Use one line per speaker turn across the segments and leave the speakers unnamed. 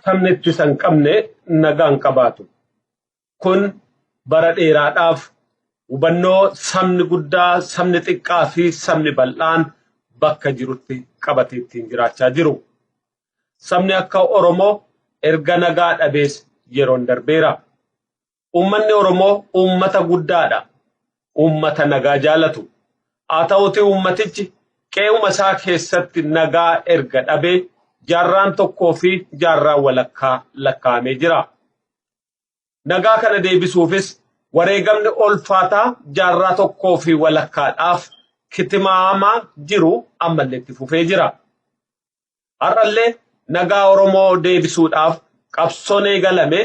sabni itti san qabne nagaan qabaatu. Kun bara dheeraadhaaf hubannoo sabni guddaa, sabni xiqqaa fi sabni bal'aan bakka jirutti qabatee ittiin jiraachaa jiru. Sabni akka Oromoo erga nagaa dhabees yeroon darbeera. Uummanni Oromoo uummata guddaadha. Uummata nagaa jaalatu. Haa ta'uutii uummatichi qe'uma isaa keessatti nagaa erga dhabee jaarraan tokkoo fi jaarraan walakkaa lakkaa'amee jira. Nagaa kana deebisuufis wareegamni ulfaataa jaarraa tokkoo fi walakkaadhaaf kitimaamaa jiru ammallee itti fufee jira. Har'allee nagaa Oromoo deebisuudhaaf qabsoon eegalame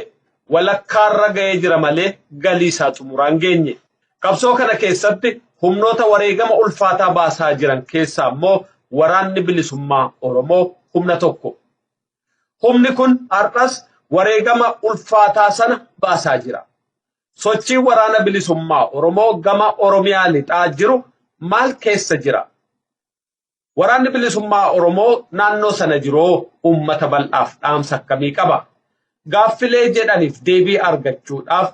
walakkaarra ga'ee jira malee galii isaa xumuraan geenye. Qabsoo kana keessatti humnoota wareegama ulfaataa baasaa jiran keessaa immoo waraanni bilisummaa Oromoo humna tokko. Humni kun har'as wareegama ulfaataa sana baasaa jira. Sochii waraana bilisummaa Oromoo gama Oromiyaa lixaa jiru maal keessa jira? Waraanni bilisummaa Oromoo naannoo sana jiroo uummata bal'aaf dhaamsa akkamii qaba? Gaaffilee jedhaniif deebii argachuudhaaf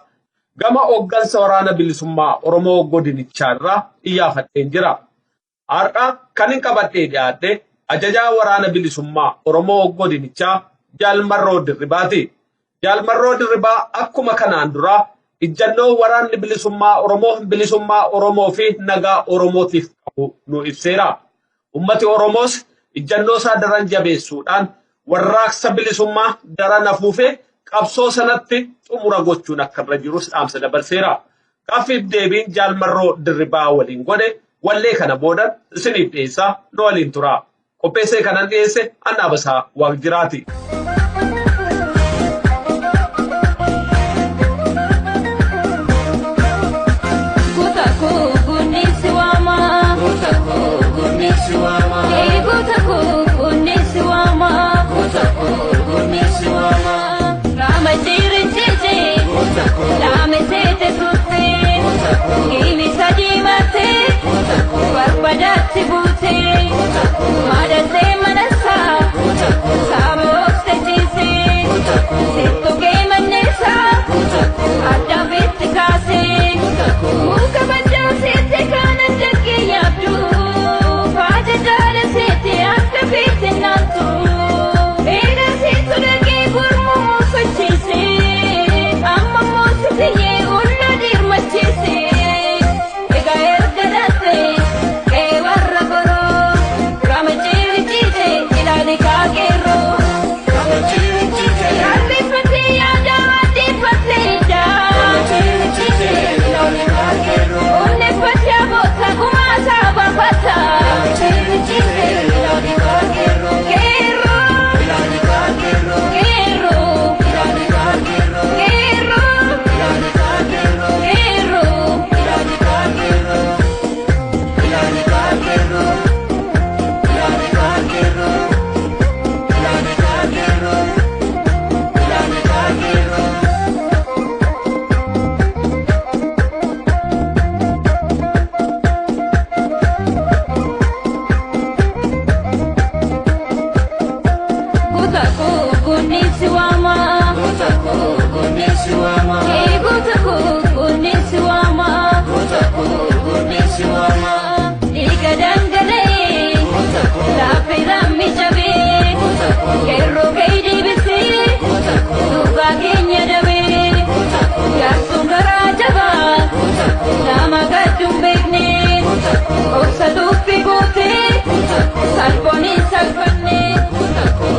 gama hooggansa waraana bilisummaa Oromoo godinichaarraa iyyaafadheen jira. Har'a kan hin qabadhee dhiyaadhe ajajaa waraana bilisummaa Oromoo godinichaa Jaalmarroo Dirribaati. Jaalmarroo Dirribaa akkuma kanaan dura ijjannoo waraanni bilisummaa Oromoo fi nagaa Oromootiif qabu nu ibseera. Ummati Oromoos ijjannoo isaa daran jabeessuudhaan warraaqsa bilisummaa daran afuufee qabsoo sanatti xumura gochuun akka irra jirus dhaamsa dabarseera. Gaaffiif deebiin Jaalmarroo Dirribaa waliin godhe wallee kana booda isiniif dhiyeessaa nu waliin tura. Qopheessee kanan dhiyeesse Annaabasaa Waaqjiraati.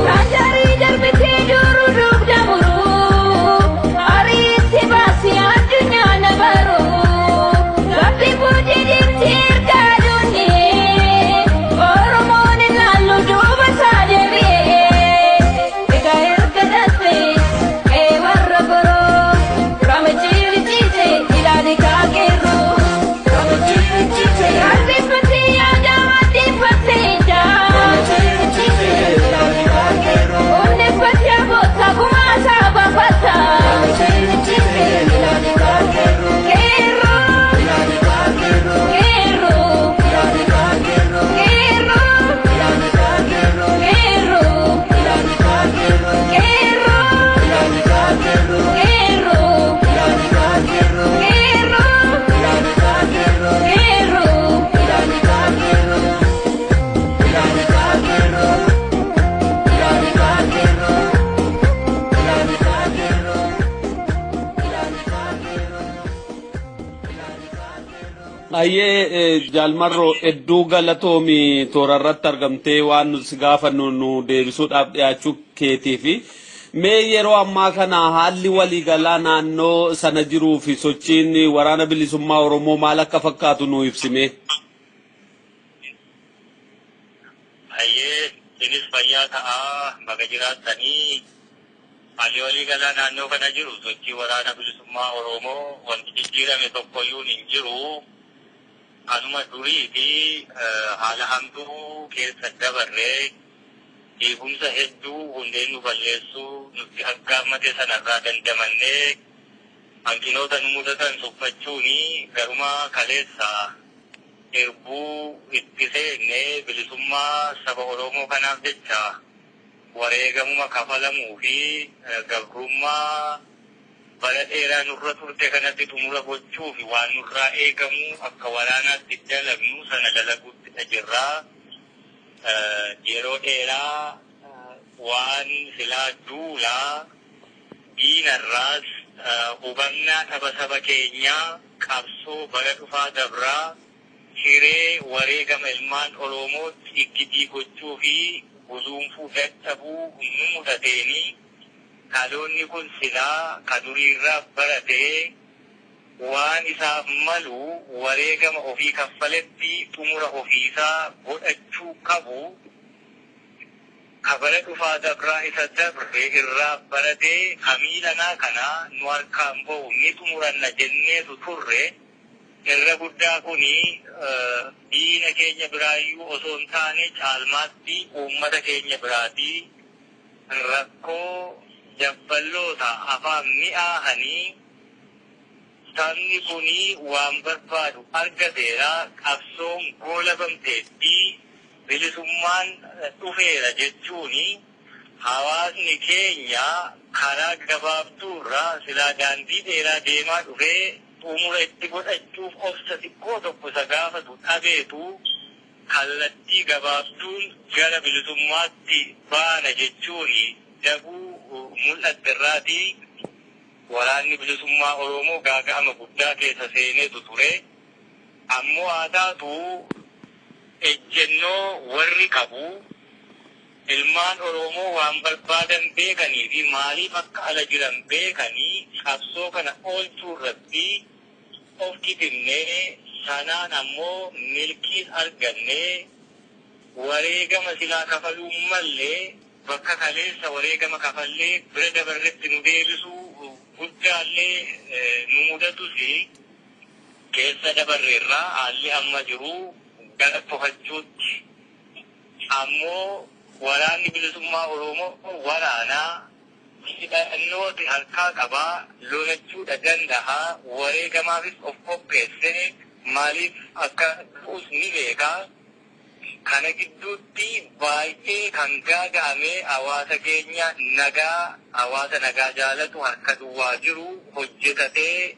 Rajari darbite duru dugdamuru, ari
Ayyee jaalmarroo hedduu galatoomii toorarratti argamtee waan nuti gaafannu nu deebisuudhaaf dhiyaachuu keetii fi mee yeroo ammaa kana haalli waliigalaa naannoo sana jiruu fi sochiin waraana bilisummaa Oromoo maal akka fakkaatu nu ibsime.
Ayyee sinis fayyaa ta'aa baga jiraatanii haalli waliigalaa naannoo kana jiru sochii waraana bilisummaa Oromoo wanti jijjiirame tokkoyyuu hin jiru. Anuma durii fi haala hamtuu keessa dabarree eegumsa hedduu hundeen nu balleessuu nuti akka ammate sanarraa dandamannee hanqinoota nu mudatan tuffachuuni garuma kaleessa erbuu itti seennee bilisummaa saba Oromoo kanaaf jecha wareegamuma kafalamuu fi gabrummaa bara dheeraa nurra turte kanatti xumura gochuu fi waan nurraa eegamu akka waraanaatti dalagnu sana dalaguutti jirra. Yeroo dheeraa waan silaa duulaa diinarraas hubannaa saba keenyaa qabsoo bara dhufaa dabraa hiree wareegama ilmaan Oromootti iggidii gochuu fi guzuunfuu dadhabuu nu mudateenii dhaloonni kun silaa kaduriirraa baratee waan isaaf malu wareegama ofii kaffaletti xumura ofiisaa godhachuu qabu kabara dhufaa dabraa isa dabre irraa baratee hamiilanaa kana nu harkaan bahu ni xumuranna jenneetu turre irra guddaa kuni diina keenya biraayyuu osoo hin taane caalmaatti uummata keenya biraatii rakkoo jabballoota afaan mi'aahanii sabni kuni waan barbaadu argateera qabsoon goolabamteetti bilisummaan dhufeera jechuuni hawaasni keenya karaa gabaabduurraa silaa daandii dheeraa deemaa dhufee xumura itti godhachuuf obsa xiqqoo tokko isa gaafatu dhabeetu kallattii gabaabduun gara bilisummaatti baana jechuuni daguu mul'atterraatii waraanni bilisummaa Oromoo gaaga'ama guddaa keessa seeneetu ture. Ammoo aadaatu ejjennoo warri qabu ilmaan Oromoo waan barbaadan beekanii fi maaliif akka ala jiran beekanii qabsoo kana oolchuu irratti of kitinnee sanaan ammoo milkiin argannee wareegama silaa kafaluu mallee bakka kaleessa wareegama kafallee bira dabarretti nu deebisuu guddaallee nu mudatusi keessa dabarreerraa haalli amma jiru gara to'achuutti ammoo waraanni bilisummaa Oromoo waraanaa hidhannooti harkaa qabaa lolachuudha danda'a wareegamaafis of qopheessee maaliif akka ta'us ni beekaa. Kana gidduutti baay'ee kan gaaga'ame hawaasa keenya hawaasa nagaa jaalatu harka duwwaa jiru hojjetatee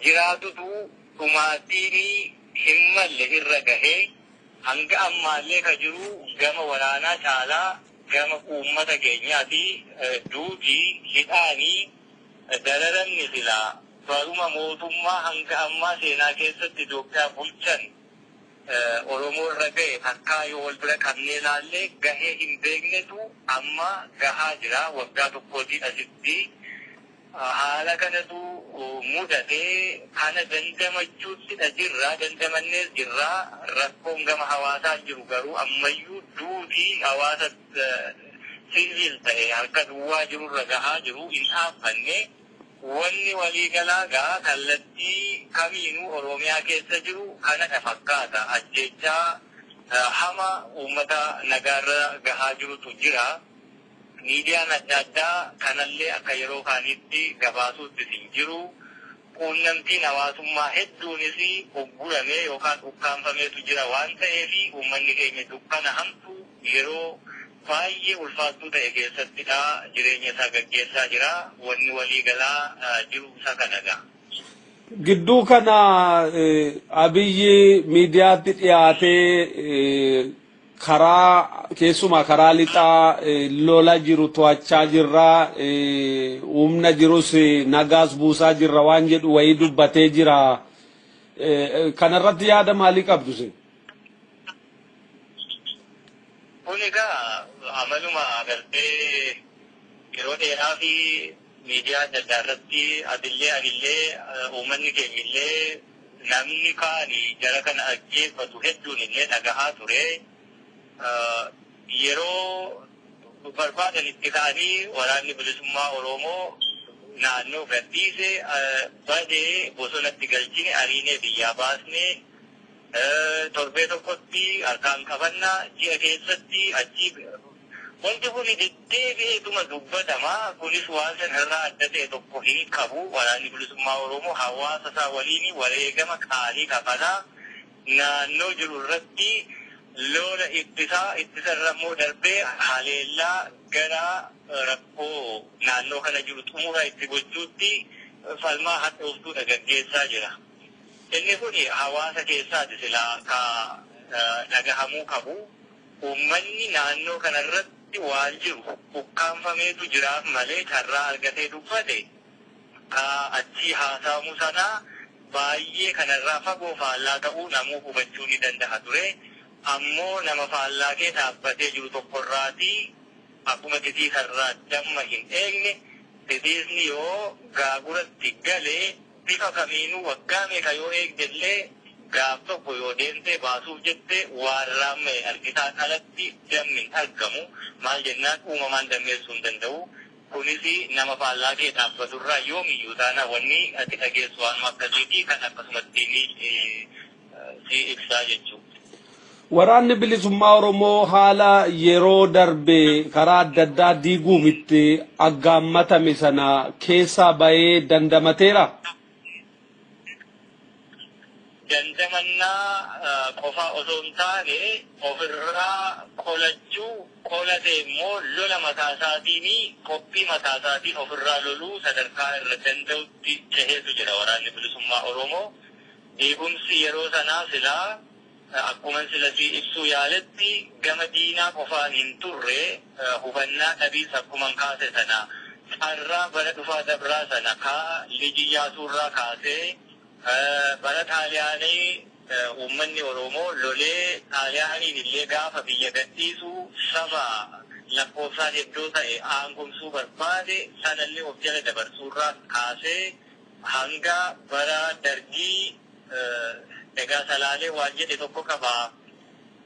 jiraatutu dhumaatii hin malle irra gahee hanga ammaallee ka jiru gama waraanaa caalaa gama uummata keenyaati duutii hidhaanii dararamni silaa baruma mootummaa hanga ammaa seenaa keessatti Itoophiyaa bulchan Oromoo irra gahe takkaa yoo wal bira qabnee ilaallee gahee hin beeknetu amma gahaa jira waggaa tokkootii asitti haala kanatu mudatee kana dandamachuutti dandamannees jirra rakkoon gama hawaasaa jiru garuu ammayyuu duutii hawaasa siviil ta'e harka duwwaa jirurra gahaa jiru hin dhaabbanne wanni waliigalaa gaa kallattii kamiinuu Oromiyaa keessa jiru kana fakkaata ajjechaa hama uummata nagaarra gahaa jirutu jira. Miidiyaan adda addaa kanallee akka yeroo kaanitti gabaasuutti hin jiru. Quunnamtiin hawaasummaa hedduunis ugguramee yookaan ukkaanfameetu jira waan ta'eef uummanni keenya dukkana hamtuu yeroo baay'ee ulfaattuu ta'e keessattidha jireenya isaa gaggeessaa jira wanni waliigalaa jiru isa kanadha.
Gidduu kana Abiyyi miidiyaatti dhiyaatee karaa keessumaa karaa lixaa lola jiru to'achaa jirra humna jirus nagaas buusaa jirra waan jedhu wayii dubbatee jira. kanarratti yaada maalii qabdu isin?
Kun egaa amaluma agartee yeroo dheeraa fi miidiyaa adda addaa irratti adillee anillee uummanni keenyillee namni kaani jara kana ajjeeffatu hedduun illee dhagahaa ture. Yeroo barbaadan itti ka'anii waraanni bilisummaa Oromoo naannoo gadhiise badee bosonatti galchine ariinee biyyaa baasne torbee tokkotti harkaan qabannaa ji'a keessatti achi wanti kun deddeebi'eetuma dubbatama. Kunis waan sanarraa adda ta'e tokko hin qabu. Waraanni bilisummaa Oromoo hawaasa isaa waliin wareegama qaalii kafalaa naannoo jiru irratti lola ittisarra immoo darbee haleellaa gara rakkoo naannoo kana jiru xumura itti gochuutti falmaa hadhooftuudha gaggeessaa jira. Inni kun hawaasa keessaati silaa ka dhagahamuu qabu. Uummanni naannoo kanarratti waan jiru ukkaanfameetu jiraaf malee carraa argatee dubbate achi haasa'amu sanaa baay'ee kanarraa fagoo faallaa ta'uu namuu hubachuu ni danda'a ture. Ammoo nama faallaa kee dhaabbatee jiru tokkorraati akkuma titiisarraa damma hin eegne titiisni yoo gaaguratti galee bifa kamiinuu waggaa meeqa yoo eegdellee gaaf tokko yoo deemtee baasuuf jette waan raamme argitaan alatti dammi hin argamu. Maal jennaan uumamaan dammeessuu hin danda'u. Kunis nama faallaa kee dhaabbaturraa yoomiyyuu taana wanni ati dhageessu waanuma akkasiitii kan akkasumatti si ibsaa jechuudha.
Waraanni bilisummaa Oromoo haala yeroo darbe karaa adda addaa diiguumitti aggaammatame sana keessaa bahee dandamateera.
Dandamannaa qofa osoo hin taane ofirraa qolachuu qolatee immoo lola mataa isaatiin qophii mataa isaatiin ofirraa loluu sadarkaa irra danda'utti ceheetu jira waraanni bilisummaa Oromoo. Eegumsi yeroo sanaa silaa akkuma silasi ibsuu yaaletti gama diinaa qofaan hin turre hubannaa dhabiis akkuma kaase sana carraa bara dhufaa dabraa sana kaa Lijiyyaasuurraa kaasee bara Xaaliyaanii uummanni Oromoo lolee Xaaliyaaniin illee gaafa biyya gadhiisu saba lakkoofsaan hedduu ta'e aangomsuu barbaade sanallee of jala dabarsuurraa kaasee hanga bara Dargii egaa salaalee waan jedhe tokko qaba.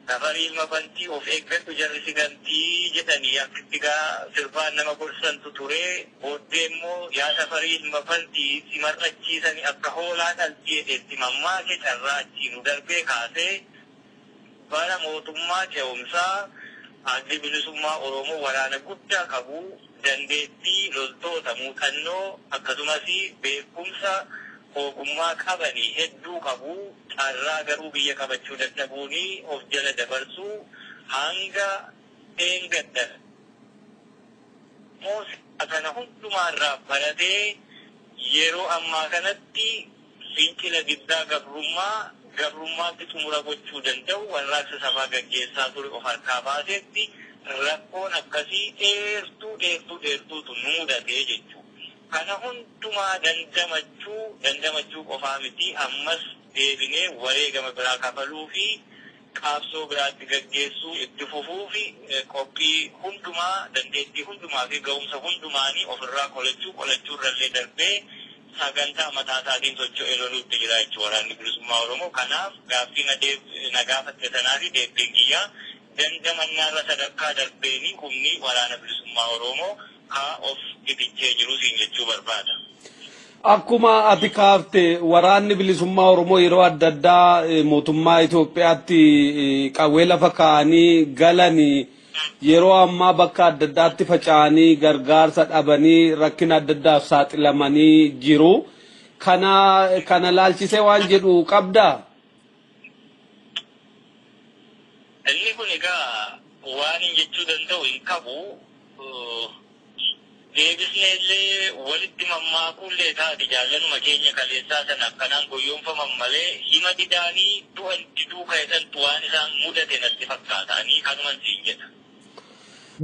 Safarii ilma bantii of eeggadhu jarri si gantii jedhanii akkitti gaa sirbaan nama gorsantu ture. Booddee immoo yaa safarii ilma bantii si mar'achiisanii akka hoolaa dhaltii jedheetti mammaake carraa achii nu darbee kaasee bara mootummaa ce'umsaa addi bilisummaa Oromoo waraana guddaa qabu dandeettii loltoota muuxannoo akkasumas beekumsa ogummaa qabanii hedduu qabu. Carraa garuu biyya qabachuu dadhabuuni of jala dabarsuu hanga eengadda moosaa kana hundumaarraa baratee yeroo ammaa kanatti fincila diddaa gabrummaatti xumura gochuu danda'u warraaqsa sabaa gaggeessaa ture of harkaa baasetti rakkoon akkasii dheertuutu nu mudatee jechuudha. Kana hundumaa dandamachuu qofaa miti ammas deebinee wareegama biraa kafaluu fi qabsoo biraatti gaggeessuu itti fufuu fi qophii hundumaa dandeettii hundumaa fi ga'umsa hundumaanii ofirraa qolachuurrallee darbee sagantaa mataa isaatiin socho'ee loluutti jira jechuudha waraanni bilisummaa Oromoo. Kanaaf gaaffii na gaafatte sanaa fi deebiin kiyyaa dandamannaarra sadarkaa darbeeni humni waraana bilisummaa Oromoo haa of ifichee jiru siin jechuu barbaada.
Akkuma ati kaafte waraanni bilisummaa Oromoo yeroo adda addaa mootummaa Itoophiyaatti qawwee lafa kaa'anii galanii yeroo ammaa bakka adda addaatti faca'anii gargaarsa dhabanii rakkina adda addaaf saaxilamanii jiru. Kana laalchisee waan jedhu qabdaa?
Inni kun egaa waan jechuu danda'u hin qabu. Deebisnee illee walitti mammaakuullee taate jaallanuma keenya kaleessaa sana akkanaan goyoonfaman malee hima didaanii du'an diduu ka'esantu waan isaan mudate natti fakkaatanii kanuman siin jedha.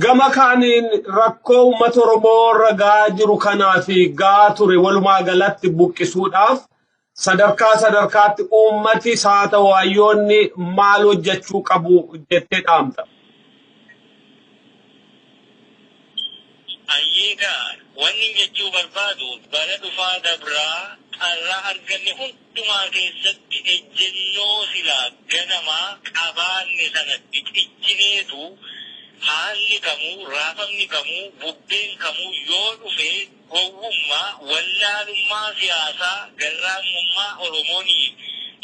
Gama kaaniin rakkoo uummata Oromoo ragaa jiru kanaa fi gaa ture walumaa galatti buqqisuudhaaf sadarkaatti uummati saata waayyoonni maal hojjechuu qabu jettee dhaamta.
Ayyeegaa wanni jechuu barbaadu bara dhufaa dabraa carraa arganne hundumaa keessatti ejjennoo silaa ganamaa qabaanne sanatti ciccineetu haalli kamuu raafamni kamuu bubbeen kamuu yoo dhufe gowwummaa wallaalummaa siyaasaa garraamummaa Oromoonii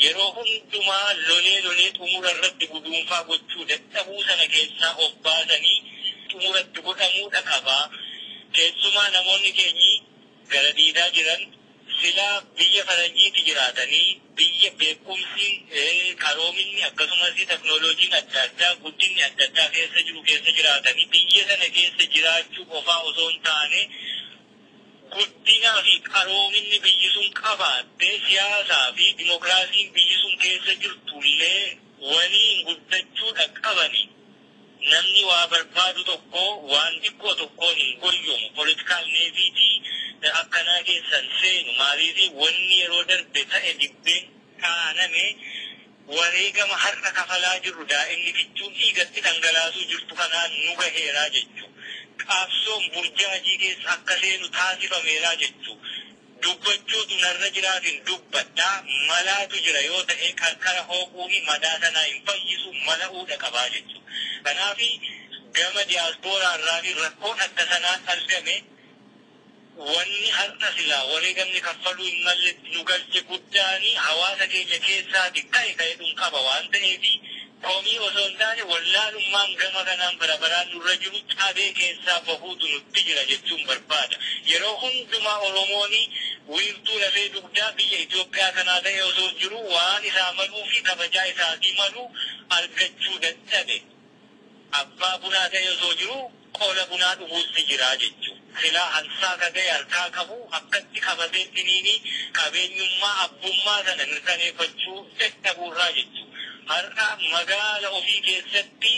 yeroo hundumaa lolee xumura irratti guduunfaa gochuu dadhabuu sana keessaa of baasanii xumuratti godhamuudha qabaa. Keessumaa namoonni keenyi gara diidaa jiran silaa biyya faranjiitti jiraatanii biyya beekumsi qaroominni akkasumas teknooloojiin adda addaa guddinni adda addaa keessa jiru keessa jiraatanii biyya sana keessa jiraachuu qofaa osoo hin taane guddinaa fi qaroominni biyyi sun qabaatte siyaasaa fi dimokiraasiin biyyi sun keessa jirtullee waliin guddachuudha qabani. Namni waa barbaadu tokko waan xiqqoo tokkoon hin goyyoomu politikaal neefiitii akkanaa keessan seenu maaliifi wanni yeroo darbe ta'e dibbeen kaaname wareegama har'a kafalaa jirru daa'imni fichuun dhiigatti dhangalaasuu jirtu kanaan nu gaheeraa jechuu qaabsoon burjaajii keessa akka seenu taasifameeraa jechuu dubbachuutu narra jiraatin dubbadhaa malaatu jira yoo ta'e qarqara hooquu fi madaa sanaa hin fayyisu mala'uudha qabaa jechuu. Kanaafi gama diiyaaspooraa irraa fi rakkoon akka sanaan argame wanni har'a silaa wareegamni kaffaluu hin malle nu galche guddaanii hawaasa keenya keessaati ka'e qaba waan ta'eefi komii osoo hin taane wallaalummaan gama kanaan barabaraan nurra jiru cabee keessaa bahuutu nutti jira jechuun barbaada. Yeroo hundumaa Oromooni wiirtuu lafee dugdaa biyya Itoophiyaa kanaa ta'e osoo jiru waan isaa maluu fi kabajaa isaatii maluu argachuu dadhabe. Abbaa bunaa ta'e osoo jiru qola bunaa dhuguutti jira jechuudha. Silaa hansaa kaga'e harkaa qabu akkatti qabatee tiniini qabeenyummaa abbummaa sana mirkaneeffachuu dadhabuurraa jechuudha. Har'a magaala ofii keessatti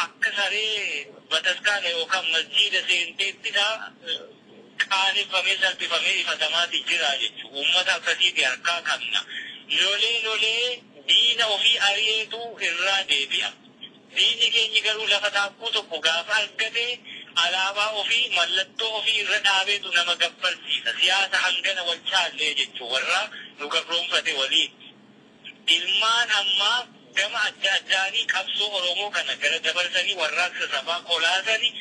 akka saree bataskaana yookaan masjiida seenteettidha qaaneffamee salphifamee ifatamaati jira jechuudha. Uummata akkasiiti harkaa qabna. Lolee diina ofii ari'eetu irraa deebi'a. Diinni keenya garuu lafa taakkuu tokko gaafa argate alaabaa ofii mallattoo ofii irra dhaabeetu nama gabbarsiisa. Siyaasa hangana wal caallee jechuudha warra nu gabroonfate waliin. Ilmaan ammaa gama adda addaanii qabsoo Oromoo kana gara dabarsanii warraaqsa sabaa qolaasanii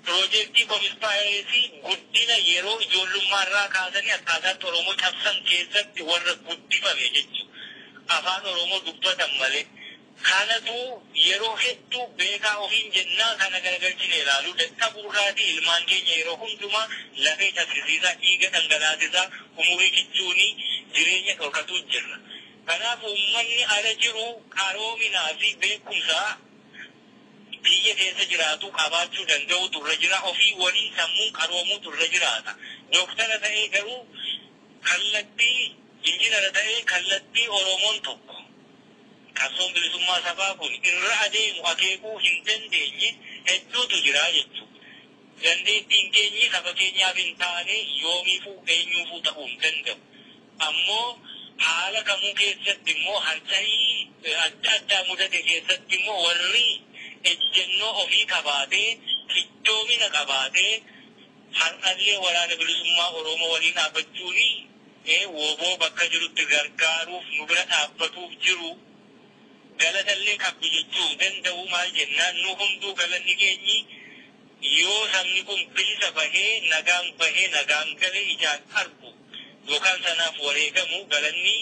piroojeektii komispaayireesii guddina yeroo ijoollummaarraa kaasanii akkaataatti Oromoo cabsan keessatti warra guddifame jechuudha. Afaan Oromoo dubbatan malee. Kanatu yeroo hedduu beekaa ofiin jennaa kana garagalchine ilaaluu dadhabuurraatii ilmaan keenya yeroo hundumaa lafee cabsisiisaa dhiiga dhangalaasisaa umurii kichuunii jireenya dhorkatuu jirra. Kanaaf uummanni ala jiru qaroominaa fi beekumsaa biyya keessa jiraatu qabaachuu danda'u turre jira ofii walii sammuun qaroomuu turre jiraata. Dooktara ta'ee garuu kallattii injinara ta'ee kallattii Oromoon tokko. Qabsoon bilisummaa sabaa kun irra adeemu akeekuu hin dandeenye hedduutu jira jechuudha. Dandeettiin keenyi saba keenyaaf hin taane yoomiifuu eenyuufuu ta'uu hin danda'u. Ammoo haala kamuu keessatti immoo harca'ii adda addaa mudate keessatti immoo warri ejjennoo ofii qabaatee qixxoomina qabaatee har'allee waraana bilisummaa Oromoo waliin dhaabbachuuni woboo bakka jirutti gargaaruuf nu bira dhaabbatuuf jiru. Galatallee qabdu jechuu danda'u maal jennaan nu hunduu galanni keenyi yoo sabni kun bilisa bahee nagaan galee ijaan argu yookaan sanaaf wareegamu galanni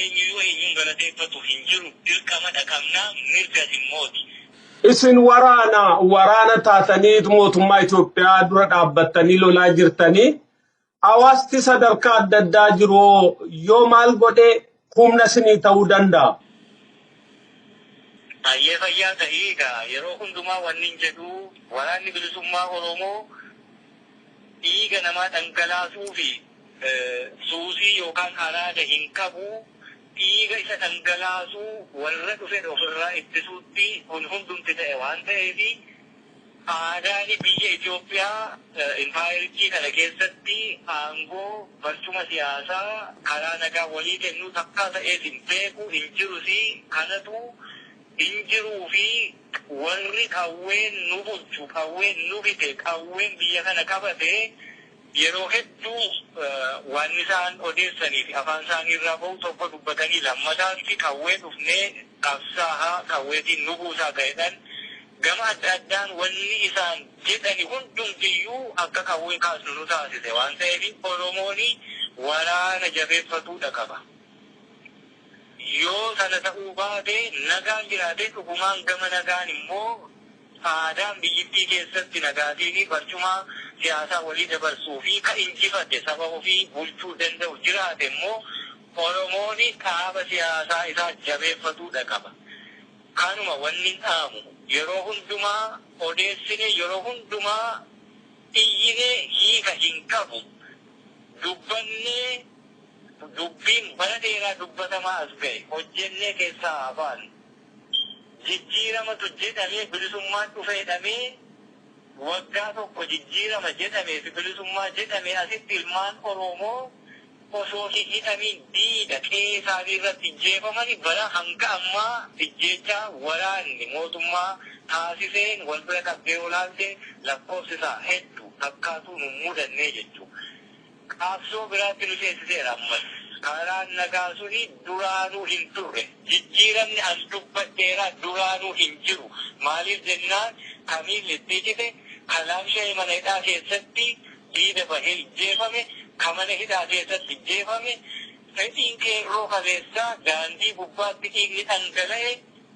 eenyuun galateeffatu hin jiru dirqama dhaqabnaa mirga dhimmooti.
Isin waraana taatanii mootummaa Itoophiyaa dura dhaabbattanii lolaa jirtanii hawaasti sadarkaa adda addaa jiru yoo maal godhee humna isinii ta'uu danda'a.
Ayyee fayyaa ta'eegaa yeroo hundumaa wanni jedhu waraanni bilisummaa Oromoo dhiiga namaa dhangalaasuu fi suusii yookaan araada hin qabu dhiiga isa dhangalaasuu warra dhufe ofirraa ittisuutti kun hundumti ta'e waan ta'eef aadaani biyya Itoophiyaa impaayiritii kana keessatti aangoo barcuma siyaasaa karaa nagaa walii kennuu takkaa ta'eef hin beeku hin jirusi kanatu hin jiruu fi warri qawween nu bulchu qawween nu bite qawween biyya kana qabate yeroo hedduu waan isaan odeessanii fi afaan isaanii irraa bahu tokko dubbatanii lammataatti qawwee dhufnee qabsaahaa qawweetiin nu buusaa ta'edhaan gama adda addaan wanni isaan jedhani hundumtiyyuu akka qawwee kaasnu nu taasise waan ta'eef Oromoon waraana jabeeffatuudha qaba. Yoo sana ta'uu baate nagaan jiraate dhugumaan gama nagaan immoo aadaan biyyittii keessatti nagaatiin barcuma siyaasaa walii dabarsuu fi ka injifate saba ofii bulchuu danda'u jiraate immoo Oromoon dhaaba siyaasaa isaa jabeeffatuudha qaba. Kanuma wanni dhaamu yeroo hundumaa odeessine yeroo hundumaa iyyine hiika hin qabu dubbannee dubbiin bara dheeraa dubbatamaa as ga'e hojjennee keessaa afaan jijjiiramatu jedhamee bilisummaan dhufeedhamee waggaa tokko jijjiirama jedhamee fi bilisummaa jedhamee asitti ilmaan Oromoo osoo hin hidhamiin diida qe'ee irratti jeefamani bara hanga ammaa ijjeechaa waraanni mootummaa taasiseen wal bira qabdee olaalte lakkoofsi isaa hedduu akkaatuu nu mudannee jechuudha. Qabsoo biraatti nu seessiseera ammas. Karaan nagaa suni duraanuu hin turre. Jijjiiramni as dubbadheeraa duraanuu hin jiru. Maaliif jennaan kamiin itti cite kalaamshee mana hidhaa keessatti diida bahee jeefame kamana hidhaa keessatti jeefame fedhiin qeerroo kaleessaa daandii gubbaatti dhiigni dhangala'e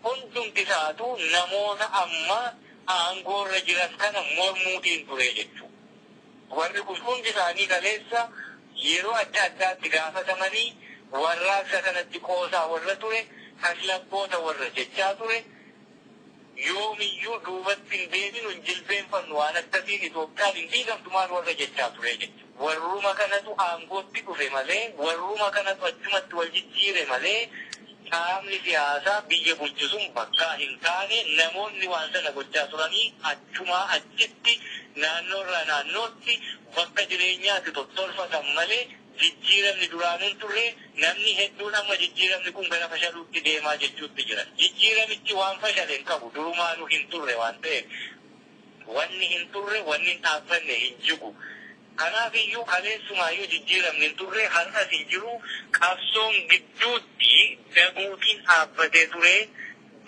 hundumti isaatu namoota amma aangoorra jiran kana mormuutiin ture jechuudha. Warri kun hundi isaanii kaleessa yeroo adda addaatti gaafatamanii warraaqsa kanatti qoosaa warra ture kaslabboota warra jechaa ture yoomiyyuu duubatti hin deebinu hin jilbeenfannu waan akkasiin Itoophiyaan hin diigamtumaan warra jechaa ture jechuudha. Warruma kanatu aangootti dhufe malee warruma kanatu achumatti wal jijjiire malee qaamni siyaasaa biyya bulchisuun bakkaa hin taane namoonni waan sana gochaa turanii achumaa achitti naannoorraa naannootti bakka jireenyaatti tottolfatan malee jijjiiramni duraanuun turre namni hedduun amma jijjiiramni kun gara fashaluutti deemaa jechuutti jira. Jijjiiramichi waan fashale hin qabu durumaanuu hin turre waan ta'eef wanni hin turre wanni hin dhaabbanne hin jigu. Kanaaf iyyuu kaleessumaayyuu jijjiiramni hin turre har'as hin jiru qabsoon gidduutti daguutiin dhaabbatee ture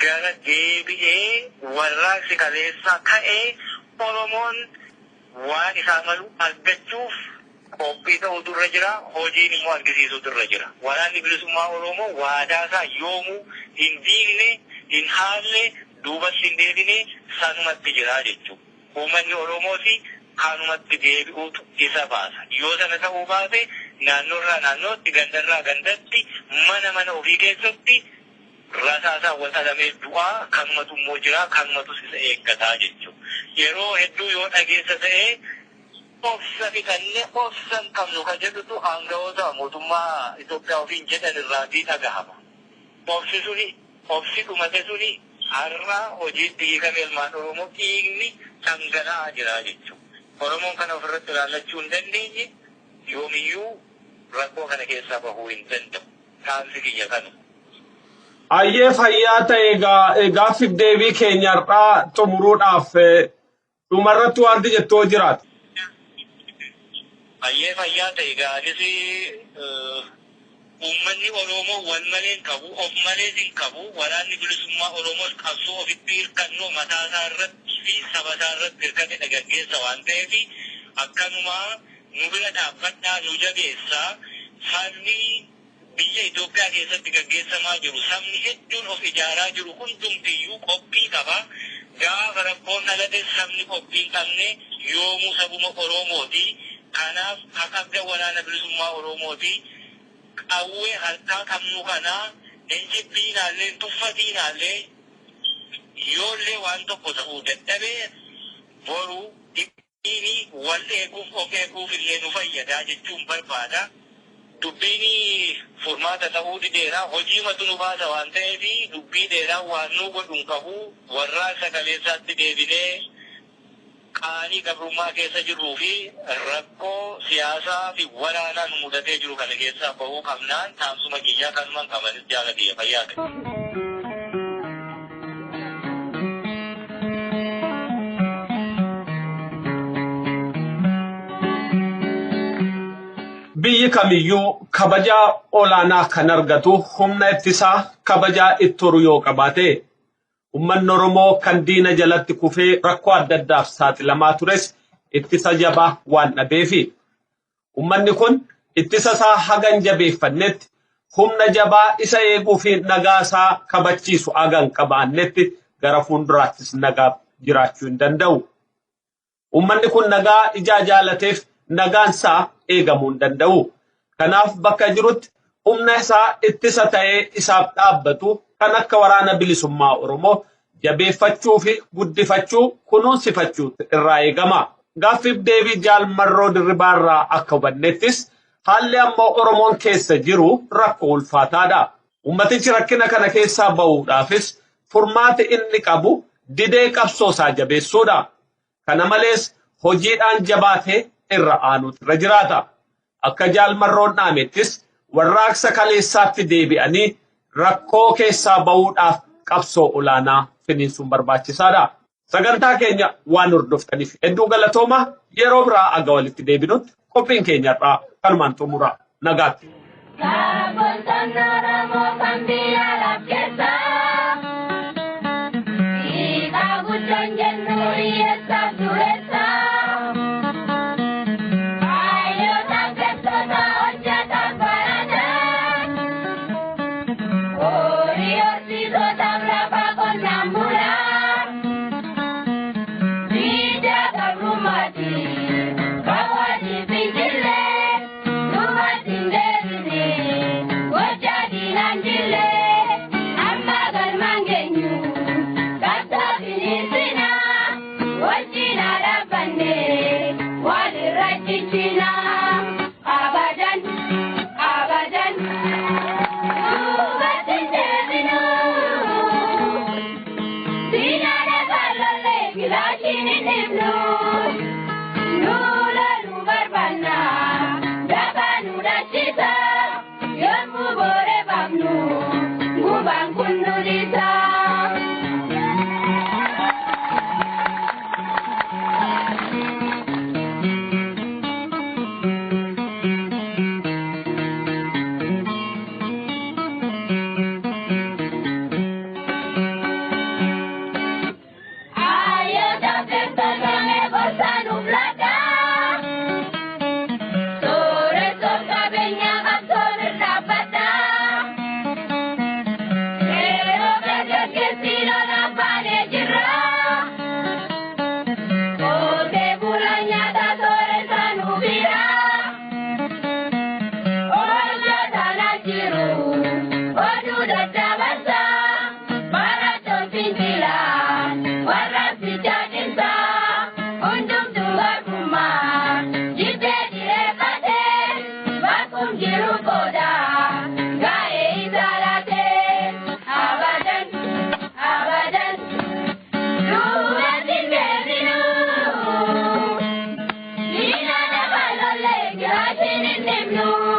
gara deebi'ee warraaqsi kaleessaa ka'ee Oromoon waan isaa malu argachuuf qophii ta'utu irra jira hojiin immoo argisiisutu irra jira. Waraanni bilisummaa Oromoo waadaa isaa yoomuu hin diigne hin haalle duubas hin deebine sanumatti jira jechuudha. Uummanni Oromooti kanumatti deebi'uutu isa baasa. Yoo sana ta'uu baate naannoorraa naannootti gandarraa gandatti mana ofii keessatti rasaasaa wal dhalamee du'aa kanumatu immoo jira kanumatu isa eeggataa jechuudha. Yeroo hedduu yoo dhageessa ta'ee obsa bitanne obsan qabnu kan jedhutu aangawoota mootummaa Itoophiyaa ofiin jedhan irraatii dhagahama. Obsi dhumate suni har'a hojiitti hiikame ilmaan Oromoo dhiigni dhangala'aa jira jechuudha. Oromoon kana ofirratti ilaallachuu hin dandeenye yoomiyyuu rakkoo kana keessaa bahuu hin danda'u. Taansi kiyya kanu.
Ayyee fayyaa ta'e gaaffiif deebii keenyarraa xumuruudhaaf dhumarratti wanti jettoo jiraata.
Ayyee fayyaa ta'e gaafisi uummanni Oromoo wal malee qabu of malee hin qabu waraanni bilisummaa Oromoos qabsoo ofitti hirkannoo mataa isaa irratti fi saba isaa irratti hirkate gaggeessa waan ta'eef akkanuma nu bira dhaabbadhaa nu jabeessaa sabni biyya Itoophiyaa keessatti gaggeessamaa jiru sabni hedduun of ijaaraa jiru hundumtiyyuu qophii qaba. Gaafa rakkoon dhalate sabni qophii hin qabne yoomuu sabuma Oromooti. Kanaaf akka waraana bilisummaa Oromooti. Qawwee harkaa qabnu kanaa injibbiinaallee tuffatiinaallee yoollee waan tokko ta'uu dadhabee boruu dhibbiini wal eeguuf of eeguuf illee nu fayyadaa jechuun barbaada. Dubbiini furmaata ta'uu dideeraa hojiimatu nu baasa waan ta'eef dubbii dheeraa waan nu godhuun qabu warraa sagaleessaatti deebinee qaanii gabrummaa keessa jirruu fi rakkoo siyaasaa fi waraanaan mudatee jiru kana keessaa bahuu qabnaan taamsuma kiyyaa kanumaan qabanis jaalatee fayyaa ta'e.
Biyyi kamiyyuu kabajaa olaanaa kan argatu humna ittisaa kabajaa itti horu yoo qabaate ummanni Oromoo kan diina jalatti kufee rakkoo adda addaaf saaxilamaa tures ittisa jabaa waan dhabeefi. Ummanni kun ittisa isaa hagan jabeeffannetti humna jabaa isa eeguu fi nagaa isaa kabachiisu hagan qabaannetti gara fuulduraattis nagaa jiraachuu hin danda'u. Ummanni kun nagaa ijaa jaalateef nagaan isaa eegamuu hin danda'u. Kanaaf bakka jirutti humna isaa ittisa ta'ee isaaf dhaabbatu kan akka waraana bilisummaa Oromoo jabeeffachuu fi guddifachuu kunuunsifachuu irraa eegama. Gaaffiif deebii Jaalmarroo Dirribaarraa akka hubannettis haalli ammoo Oromoon keessa jiru rakkoo ulfaataadha. Ummatichi rakkina kana keessaa bahuudhaafis furmaati inni qabu didee qabsoo isaa jabeessuudha. Kana malees hojiidhaan jabaatee irra aanuutu irra jiraata. Akka Jaalmarroon dhaamettis warraaqsa kaleessaatti deebi'anii rakkoo keessaa bahuudhaaf qabsoo olaanaa finiinsuun barbaachisaadha. Sagantaa keenya waan hordoftaniif hedduu galatooma. Yeroo biraa aga walitti deebinutti qophiin keenyarraa kanumaan xumura. Nagaatti.
No.